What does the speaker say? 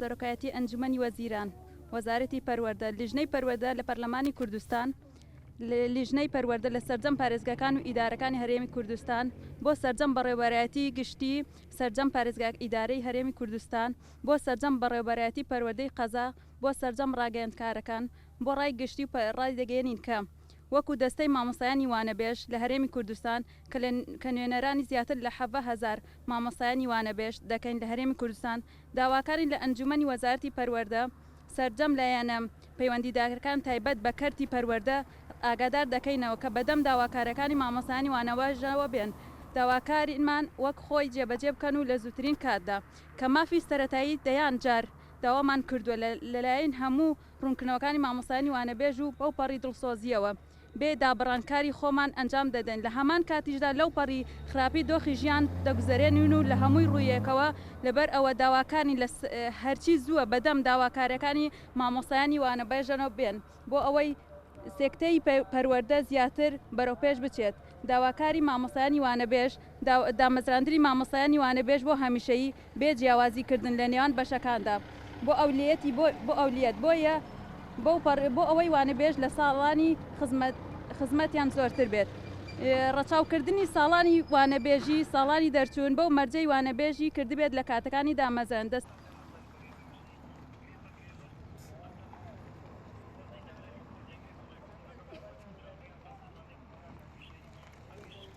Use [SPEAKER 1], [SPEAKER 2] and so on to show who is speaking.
[SPEAKER 1] دەرەکایەتی ئەنجومەنی وەزیران وەزارەتی پەروەردە لیژنەی پەروەردە لە پەرلەمانی کوردستان لیژنەی پەروەردە لە سەرجەم پارێزگاکان و ئیدارەکانی هەرێمی کوردستان بۆ سەرجەم بەڕێوەبەرایەتی گشتی سەرجەم پارێزگاک ئیدارەی هەرێمی کوردستان بۆ سەرجەم بەڕێوەبەرایەتی پەروەردەی قەزا بۆ سەرجەم ڕاگەیاندکارەکان بۆ ڕای گشتی و ڕای دەگەێنین کە وەکو دەستەی مامۆستایانی وانەبێژ لە هەرێمی کوردستان کە نوێنەرانی زیاتر لە 7,000 مامۆستایانی وانەبێژ دەکەین لە هەرێمی کوردستان داواکاری لە ئەنجومەنی وەزارەتی پەروەردە سەرجەم لایەنە پەیوەندیدارەکان تایبەت بە کەرتی پەروەردە ئاگادار دەکەینەوە کە بەدەم داواکارەکانی مامۆستایانی وانەوەژەوە بێن داواکاریمان وەک خۆی جێبەجێ بکەن و لە زووترین کاتدا کە مافی سەرەتایی دەیان جار داوامان کردووە لەلایەن هەموو ڕوونکردنەوەکانی مامۆستایانی وانەبێژ و بەو پەڕی دڵسۆزیەوە بێ دابڕانکاری خۆمان ئەنجام دەدەین لە هەمان کاتیشدا لەو پەڕی خراپی دۆخی ژیان دەگوزارێنین و لە هەمووی ڕوویەکەوە لەبەر ئەوە داواکانی لە هەرچی زووە بەدەم داواکارەکانی مامۆستایانی وانەبێژەوە بێن بۆ ئەوەی سێکتەی پەروەردە زیاتر بەرەوپێش بچێت داواکاری مامۆستایانی وانەبێژ دامەزراندنی مامۆستایانی وانەبێژ بۆ هەمیشەیی بێ جیاوازیکردن لە نێوان بەشەکاندا بۆ ئەولیەتی بۆ ئەولیەت بۆیە بۆ ئەوەی وانەبێژ لە ساڵانی خزمەتیان زۆرتر بێت ڕەچاوکردنی ساڵانی وانەبێژی ساڵانی دەرچوون بەو مەرجەی وانەبێژی کردبێت لە کاتەکانی دامەزراندە